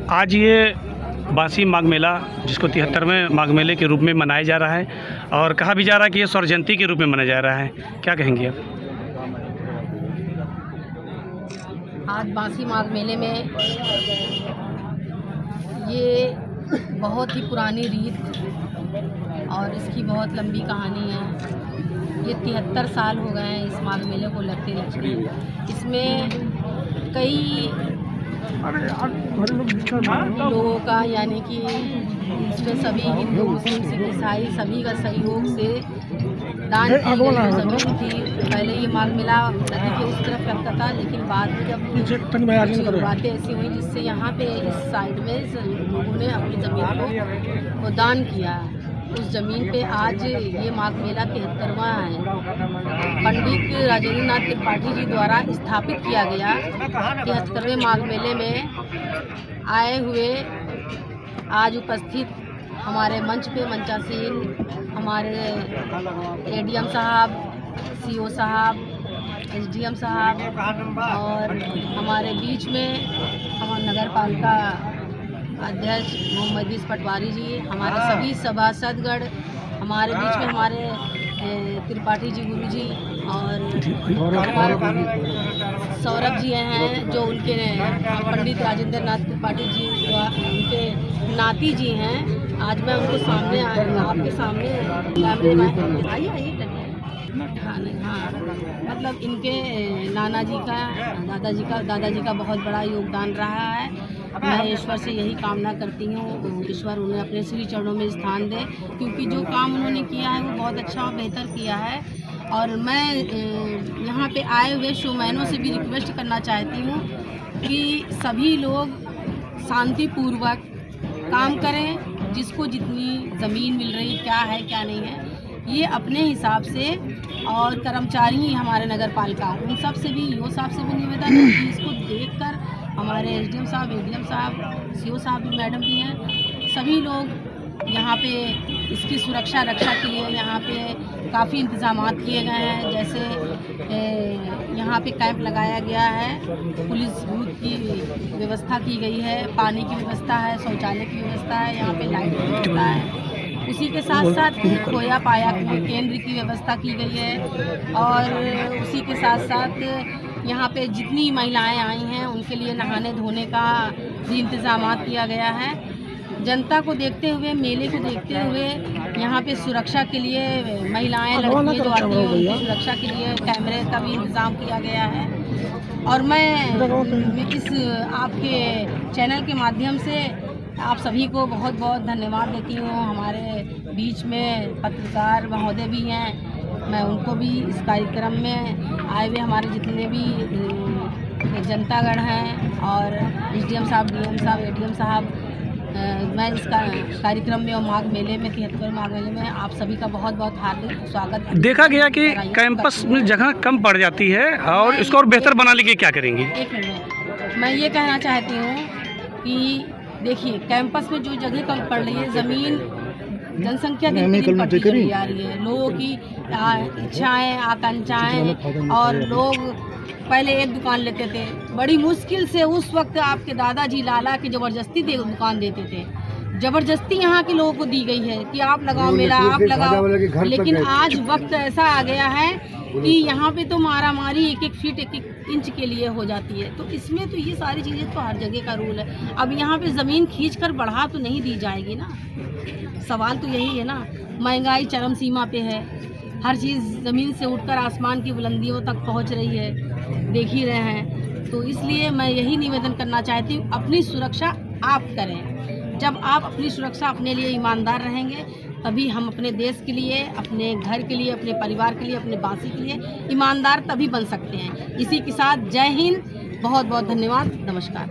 आज ये बासी माघ मेला जिसको 73वें माघ मेले के रूप में मनाया जा रहा है और कहा भी जा रहा है कि ये स्वर्ण जयंती के रूप में मनाया जा रहा है, क्या कहेंगे आप? आज बासी माघ मेले में ये बहुत ही पुरानी रीत और इसकी बहुत लंबी कहानी है। ये 73 साल हो गए हैं इस माघ मेले को लगते। इसमें कई लोगों का यानी कि इसमें सभी हिंदू मुस्लिम सिख ईसाई सभी का सहयोग से दान की गई ज़मीन थी। पहले ये माघ मेला नदी के उस तरफ लगता था, लेकिन बाद में जब बातें ऐसी हुई जिससे यहाँ पे इस साइड में लोगों ने अपनी ज़मीन को दान किया। उस ज़मीन पे आज ये माघ मेला 73वां है। पंडित राजेंद्र नाथ त्रिपाठी जी द्वारा स्थापित किया गया 73वें माघ मेले में आए हुए आज उपस्थित हमारे मंच पे मंचासीन हमारे एडीएम साहब, सीओ साहब, एसडीएम साहब और हमारे बीच में हमारे नगर पालिका अध्यक्ष मोहम्मद पटवारी जी, हमारे सभी सभासदगण, हमारे बीच में हमारे त्रिपाठी जी गुरु जी और सौरभ जी हैं जो उनके पंडित राजेंद्र नाथ त्रिपाठी जी उनके नाती जी हैं। आज मैं उनको सामने आपके सामने कैमरे में आइए हाँ, मतलब इनके नाना जी का दादाजी का बहुत बड़ा योगदान रहा है। मैं ईश्वर से यही कामना करती हूँ, ईश्वर उन्हें अपने श्री चरणों में स्थान दे, क्योंकि जो काम उन्होंने किया है वो बहुत अच्छा और बेहतर किया है। और मैं यहाँ पे आए हुए शोमैनों से भी रिक्वेस्ट करना चाहती हूँ कि सभी लोग शांतिपूर्वक काम करें। जिसको जितनी ज़मीन मिल रही क्या है क्या नहीं है ये अपने हिसाब से, और कर्मचारी हमारे नगर पालिका उन सब से भी ईओ साहब से भी निवेदन है कि इसको देखकर हमारे एसडीएम साहब, एडीएम साहब, सीओ साहब भी, मैडम भी हैं, सभी लोग यहाँ पे इसकी सुरक्षा रक्षा के लिए यहाँ पे काफ़ी इंतजाम किए गए हैं। जैसे यहाँ पे कैंप लगाया गया है, पुलिस बूथ की व्यवस्था की गई है, पानी की व्यवस्था है, शौचालय की व्यवस्था है, यहाँ पे लाइट की व्यवस्था है। उसी के साथ साथ खोया पाया केंद्र की व्यवस्था की गई है और उसी के साथ साथ यहाँ पे जितनी महिलाएं आई हैं उनके लिए नहाने धोने का भी इंतज़ाम किया गया है। जनता को देखते हुए, मेले को देखते हुए यहाँ पे सुरक्षा के लिए महिलाएं लड़कियां जो आती हैं उनकी सुरक्षा के लिए कैमरे का भी इंतज़ाम किया गया है। और मैं इस आपके चैनल के माध्यम से आप सभी को बहुत बहुत धन्यवाद देती हूँ। हमारे बीच में पत्रकार महोदय भी हैं, मैं उनको भी इस कार्यक्रम में आए हुए हमारे जितने भी जनतागण हैं और एसडीएम साहब, डीएम साहब, एडीएम साहब, मैं इस कार्यक्रम में और माघ मेले में 73वें माघ मेले में आप सभी का बहुत बहुत हार्दिक स्वागत। देखा गया कि कैंपस में जगह कम पड़ जाती है और इसको और बेहतर बनाने के लिए क्या करेंगी? एक मिनट, मैं ये कहना चाहती हूँ कि देखिए कैंपस में जो जगह कम पड़ रही है, ज़मीन जनसंख्या दिन पे दिन बढ़ती चली जा रही है, लोगों की इच्छाएं, आकांक्षाएं, और लोग पहले एक दुकान लेते थे, बड़ी मुश्किल से उस वक्त आपके दादाजी लाला की ज़बरदस्ती दुकान देते थे। ज़बरदस्ती यहाँ के लोगों को दी गई है कि आप लगाओ मेला, आप लगाओ, लेकिन आज वक्त ऐसा आ गया है कि यहाँ पे तो मारामारी 1-1 फीट 1-1 इंच के लिए हो जाती है। तो इसमें तो ये सारी चीज़ें तो हर जगह का रूल है। अब यहाँ पे ज़मीन खींचकर बढ़ा तो नहीं दी जाएगी ना, सवाल तो यही है ना। महंगाई चरम सीमा पे है, हर चीज़ ज़मीन से उठकर आसमान की बुलंदियों तक पहुँच रही है, देख ही रहे हैं। तो इसलिए मैं यही निवेदन करना चाहती हूँ, अपनी सुरक्षा आप करें। जब आप अपनी सुरक्षा अपने लिए ईमानदार रहेंगे तभी हम अपने देश के लिए, अपने घर के लिए, अपने परिवार के लिए, अपने बासी के लिए ईमानदार तभी बन सकते हैं। इसी के साथ जय हिंद, बहुत बहुत धन्यवाद, नमस्कार।